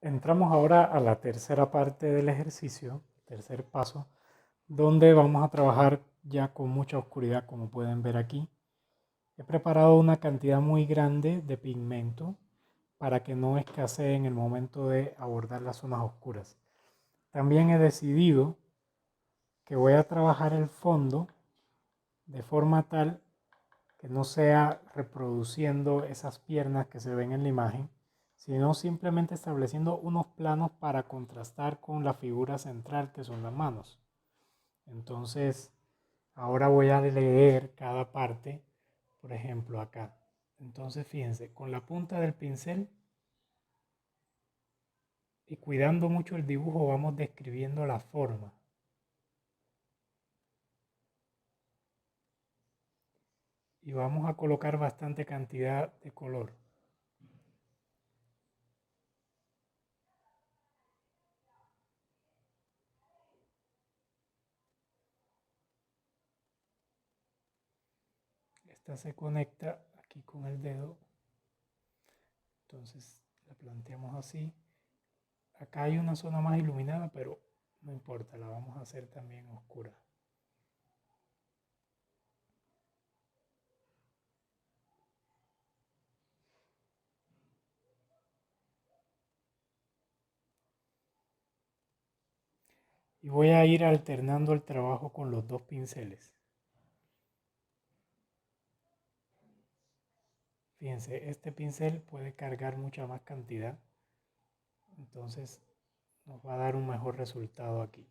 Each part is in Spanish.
Entramos ahora a la tercera parte del ejercicio, tercer paso, donde vamos a trabajar ya con mucha oscuridad, como pueden ver aquí. He preparado una cantidad muy grande de pigmento para que no escasee en el momento de abordar las zonas oscuras. También he decidido que voy a trabajar el fondo de forma tal que no sea reproduciendo esas piernas que se ven en la imagen, sino simplemente estableciendo unos planos para contrastar con la figura central que son las manos. Entonces, ahora voy a leer cada parte, por ejemplo, acá. Entonces, fíjense, con la punta del pincel y cuidando mucho el dibujo, vamos describiendo la forma. Y vamos a colocar bastante cantidad de color. Esta se conecta aquí con el dedo. Entonces la planteamos así. Acá hay una zona más iluminada, pero no importa, la vamos a hacer también oscura. Y voy a ir alternando el trabajo con los dos pinceles. Fíjense, este pincel puede cargar mucha más cantidad, entonces nos va a dar un mejor resultado aquí.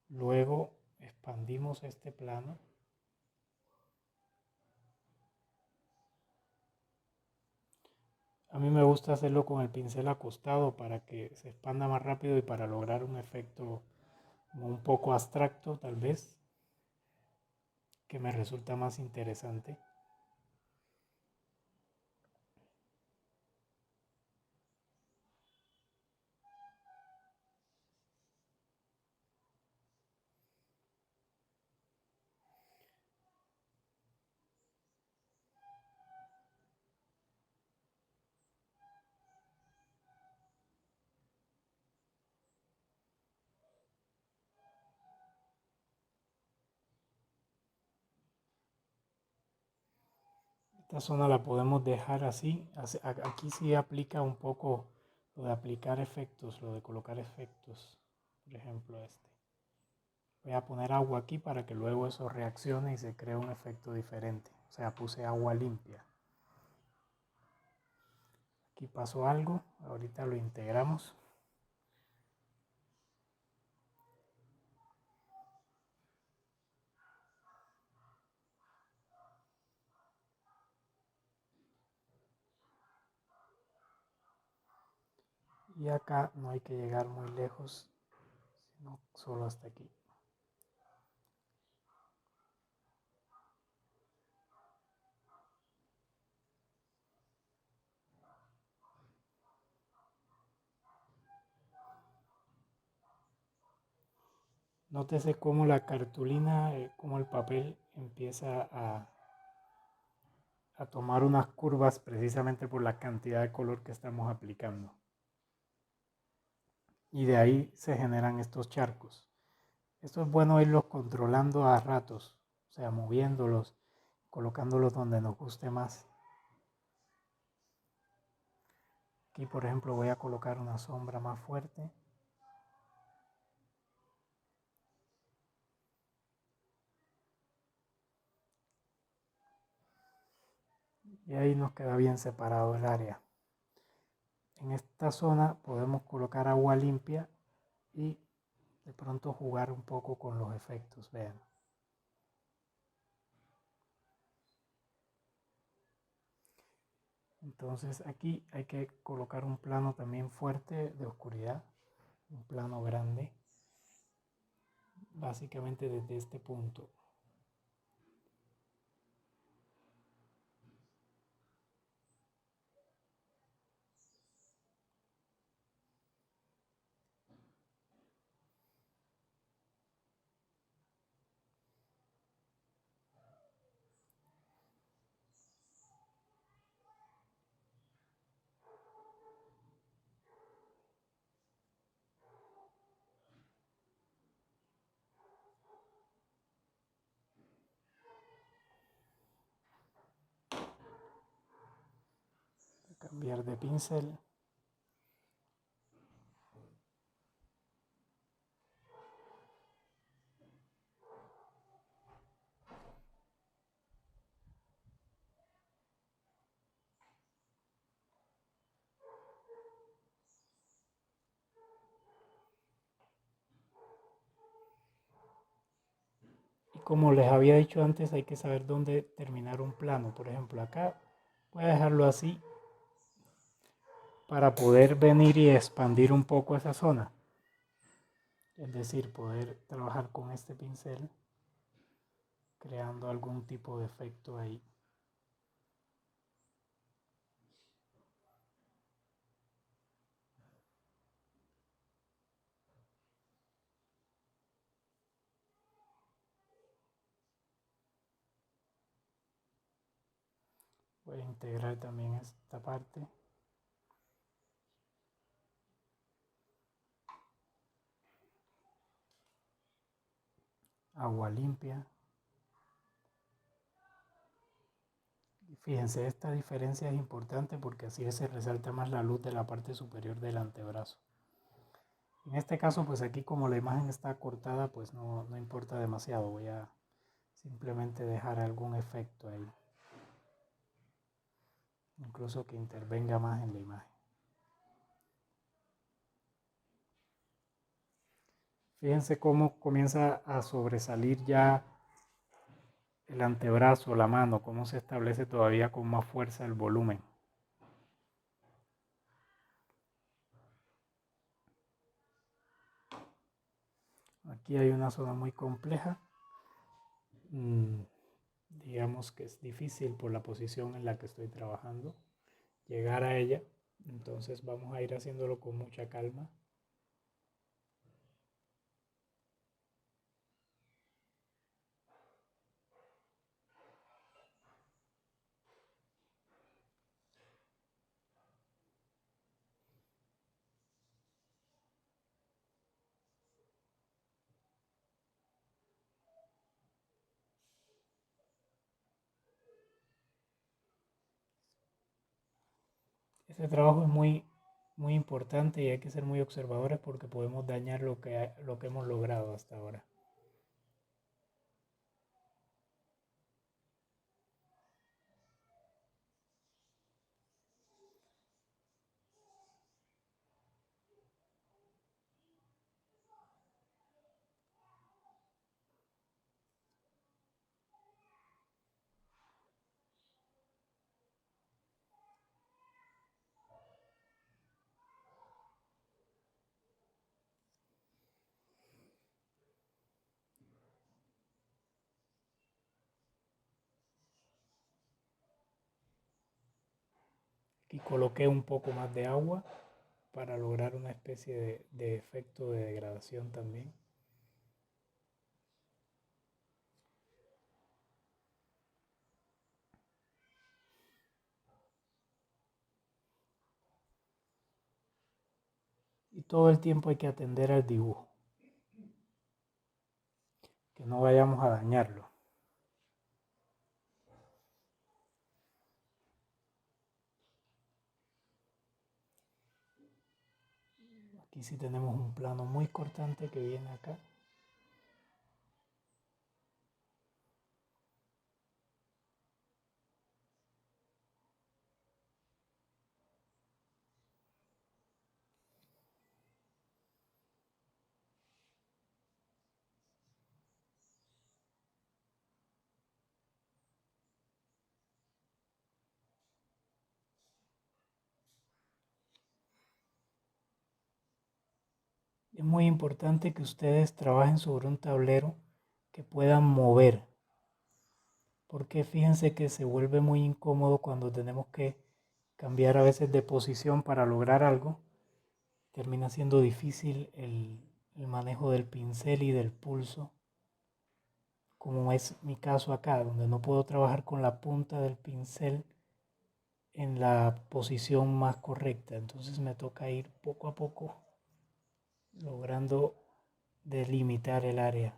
Luego expandimos este plano. A mí me gusta hacerlo con el pincel acostado para que se expanda más rápido y para lograr un efecto un poco abstracto tal vez, que me resulta más interesante. Esta zona la podemos dejar así. Aquí sí aplica un poco lo de aplicar efectos, lo de colocar efectos. Por ejemplo, este. Voy a poner agua aquí para que luego eso reaccione y se cree un efecto diferente. O sea, puse agua limpia. Aquí pasó algo. Ahorita lo integramos. Y acá no hay que llegar muy lejos, sino solo hasta aquí. Nótese cómo la cartulina, cómo el papel empieza a tomar unas curvas precisamente por la cantidad de color que estamos aplicando. Y de ahí se generan estos charcos. Esto es bueno irlos controlando a ratos, o sea, moviéndolos, colocándolos donde nos guste más. Aquí, por ejemplo, voy a colocar una sombra más fuerte. Y ahí nos queda bien separado el área. En esta zona podemos colocar agua limpia y de pronto jugar un poco con los efectos, vean. Entonces aquí hay que colocar un plano también fuerte de oscuridad, un plano grande, básicamente desde este punto. cambiar de pincel. Y como les había dicho antes, hay que saber dónde terminar un plano. Por ejemplo, acá voy a dejarlo así para poder venir y expandir un poco esa zona. Es decir, poder trabajar con este pincel creando algún tipo de efecto ahí. Voy a integrar también esta parte. Agua limpia. Fíjense, esta diferencia es importante porque así se resalta más la luz de la parte superior del antebrazo. En este caso, pues aquí como la imagen está cortada, pues no importa demasiado. Voy a simplemente dejar algún efecto ahí. Incluso que intervenga más en la imagen. Fíjense cómo comienza a sobresalir ya el antebrazo, la mano, cómo se establece todavía con más fuerza el volumen. Aquí hay una zona muy compleja. Digamos que es difícil por la posición en la que estoy trabajando llegar a ella. Entonces vamos a ir haciéndolo con mucha calma. Este trabajo es muy importante y hay que ser muy observadores porque podemos dañar lo que hemos logrado hasta ahora. Aquí coloqué un poco más de agua para lograr una especie de efecto de degradación también. Y todo el tiempo hay que atender al dibujo, que no vayamos a dañarlo. Aquí sí tenemos un plano muy cortante que viene acá. Es muy importante que ustedes trabajen sobre un tablero que puedan mover, porque fíjense que se vuelve muy incómodo cuando tenemos que cambiar a veces de posición para lograr algo. Termina siendo difícil el manejo del pincel y del pulso, como es mi caso acá, donde no puedo trabajar con la punta del pincel en la posición más correcta. Entonces me toca ir poco a poco logrando delimitar el área.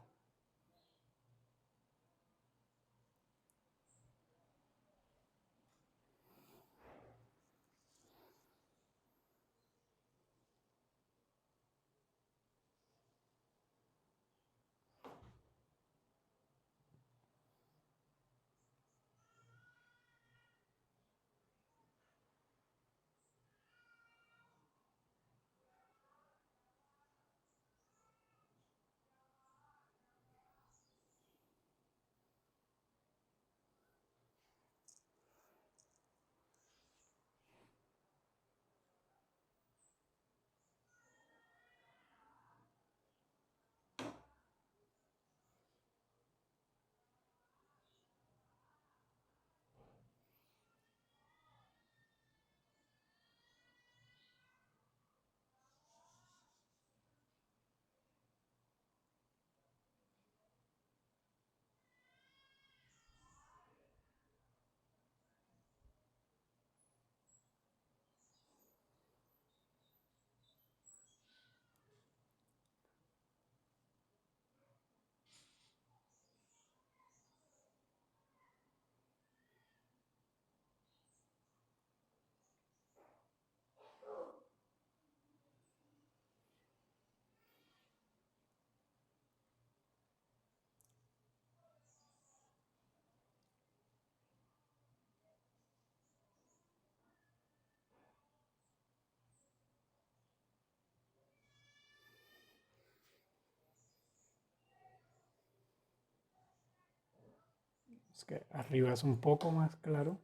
Es que arriba es un poco más claro.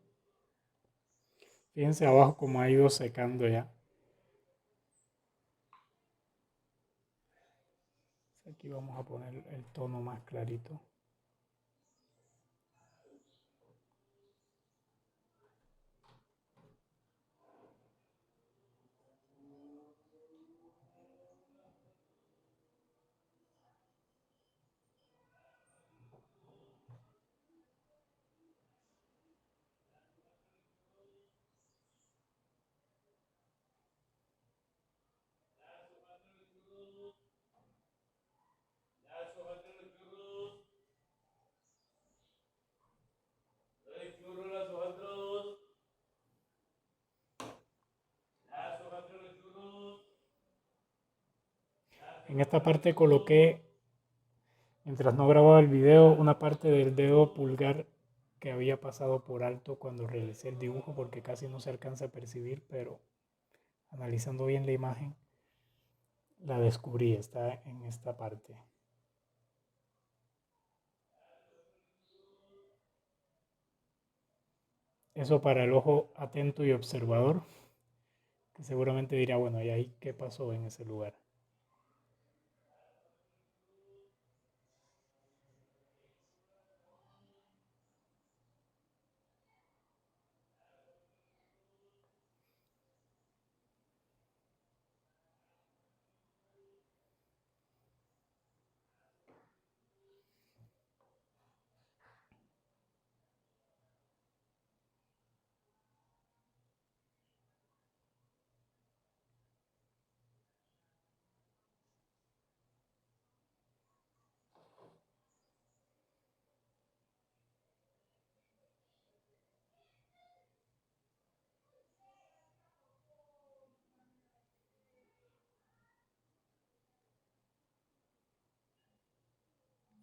Fíjense abajo como ha ido secando ya. Aquí vamos a poner el tono más clarito. En esta parte coloqué, mientras no grababa el video, una parte del dedo pulgar que había pasado por alto cuando realicé el dibujo porque casi no se alcanza a percibir, pero analizando bien la imagen la descubrí, está en esta parte. Eso para el ojo atento y observador, que seguramente dirá, bueno, ¿y ahí qué pasó en ese lugar?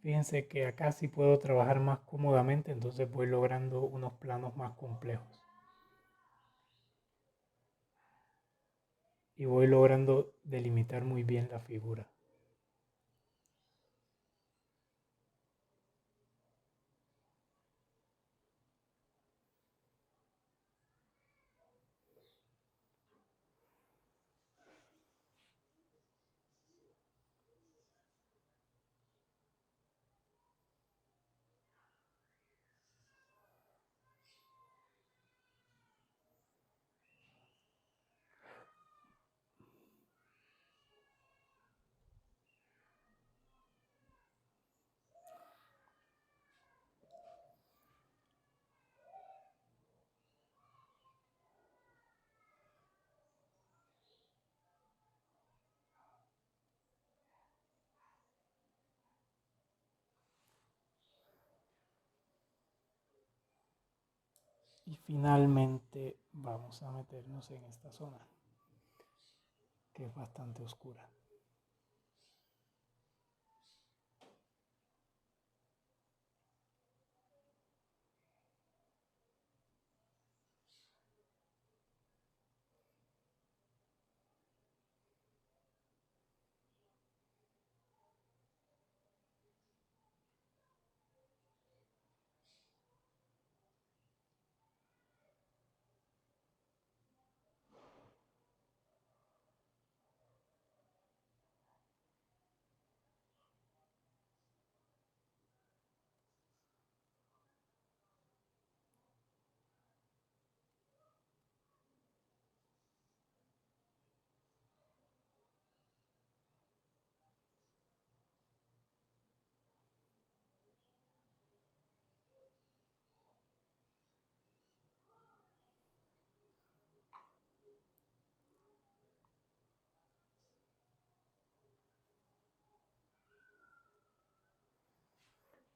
Fíjense que acá sí puedo trabajar más cómodamente, entonces voy logrando unos planos más complejos. Y voy logrando delimitar muy bien la figura. Y finalmente vamos a meternos en esta zona, que es bastante oscura.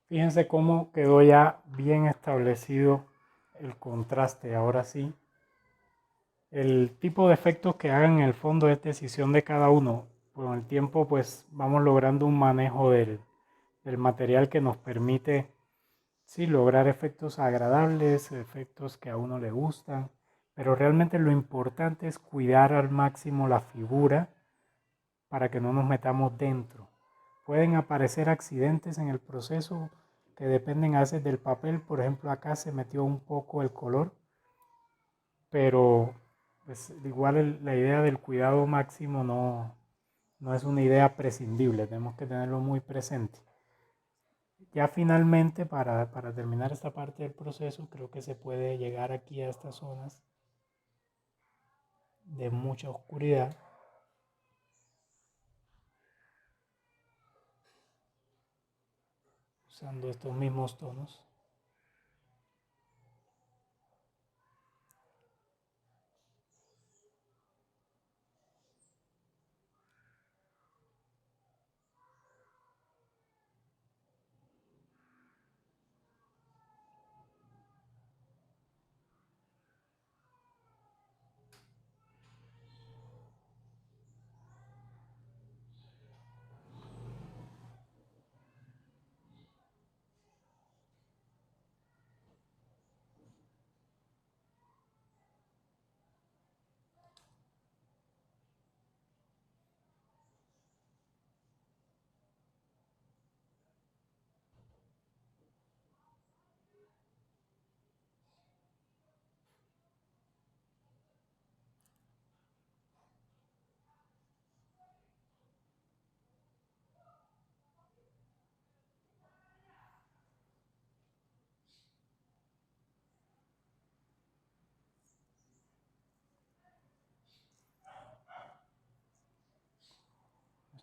Fíjense cómo quedó ya bien establecido el contraste. Ahora sí, el tipo de efectos que hagan en el fondo es decisión de cada uno. Con el tiempo pues vamos logrando un manejo del material que nos permite sí, lograr efectos agradables, efectos que a uno le gustan, pero realmente lo importante es cuidar al máximo la figura para que no nos metamos dentro. Pueden aparecer accidentes en el proceso, que dependen a veces del papel. Por ejemplo, acá se metió un poco el color, pero pues, igual la idea del cuidado máximo no es una idea prescindible, tenemos que tenerlo muy presente. Ya finalmente, para terminar esta parte del proceso, creo que se puede llegar aquí a estas zonas de mucha oscuridad, usando estos mismos tonos.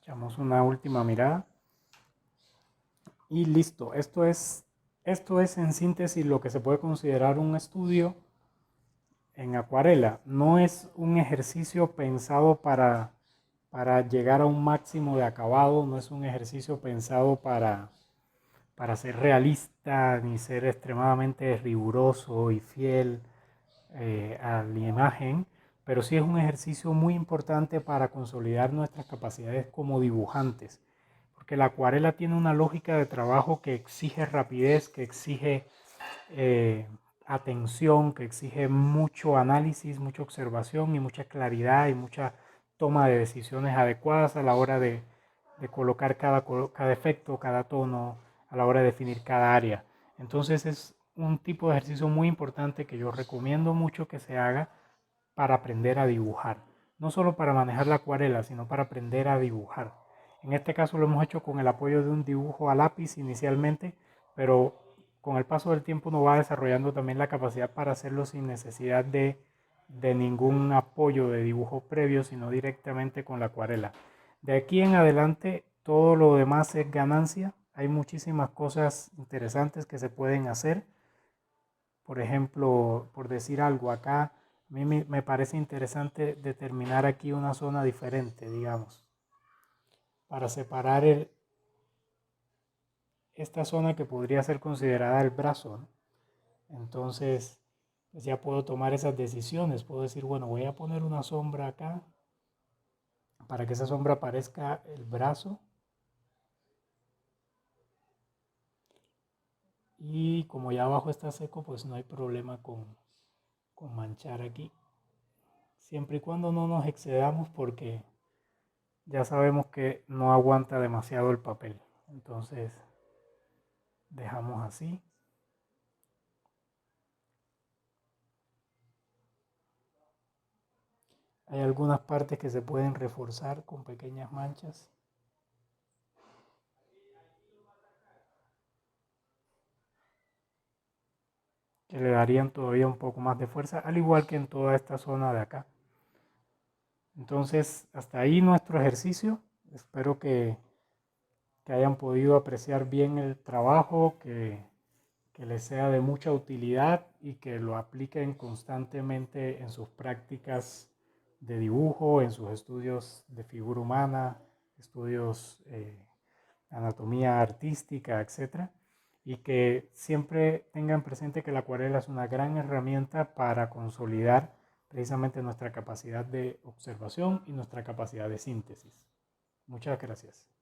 Echamos una última mirada y listo. Esto es en síntesis lo que se puede considerar un estudio en acuarela. No es un ejercicio pensado para llegar a un máximo de acabado, no es un ejercicio pensado para ser realista ni ser extremadamente riguroso y fiel a la imagen, pero sí es un ejercicio muy importante para consolidar nuestras capacidades como dibujantes, porque la acuarela tiene una lógica de trabajo que exige rapidez, que exige eh, atención, que exige mucho análisis, mucha observación y mucha claridad y mucha toma de decisiones adecuadas a la hora de colocar cada efecto, cada tono, a la hora de definir cada área. Entonces es un tipo de ejercicio muy importante que yo recomiendo mucho que se haga para aprender a dibujar. No solo para manejar la acuarela, sino para aprender a dibujar. En este caso lo hemos hecho con el apoyo de un dibujo a lápiz inicialmente, pero con el paso del tiempo uno va desarrollando también la capacidad para hacerlo sin necesidad de ningún apoyo de dibujo previo, sino directamente con la acuarela. De aquí en adelante todo lo demás es ganancia. Hay muchísimas cosas interesantes que se pueden hacer. Por ejemplo, por decir algo, acá a mí me parece interesante determinar aquí una zona diferente, digamos, para separar esta zona que podría ser considerada el brazo, ¿no? Entonces, pues ya puedo tomar esas decisiones. Puedo decir, bueno, voy a poner una sombra acá para que esa sombra parezca el brazo. Y como ya abajo está seco, pues no hay problema con manchar aquí. Siempre y cuando no nos excedamos porque ya sabemos que no aguanta demasiado el papel. Entonces, dejamos así. Hay algunas partes que se pueden reforzar con pequeñas manchas, que le darían todavía un poco más de fuerza, al igual que en toda esta zona de acá. Entonces, hasta ahí nuestro ejercicio. Espero que hayan podido apreciar bien el trabajo, que les sea de mucha utilidad y que lo apliquen constantemente en sus prácticas de dibujo, en sus estudios de figura humana, estudios anatomía artística, etcétera, y que siempre tengan presente que la acuarela es una gran herramienta para consolidar precisamente nuestra capacidad de observación y nuestra capacidad de síntesis. Muchas gracias.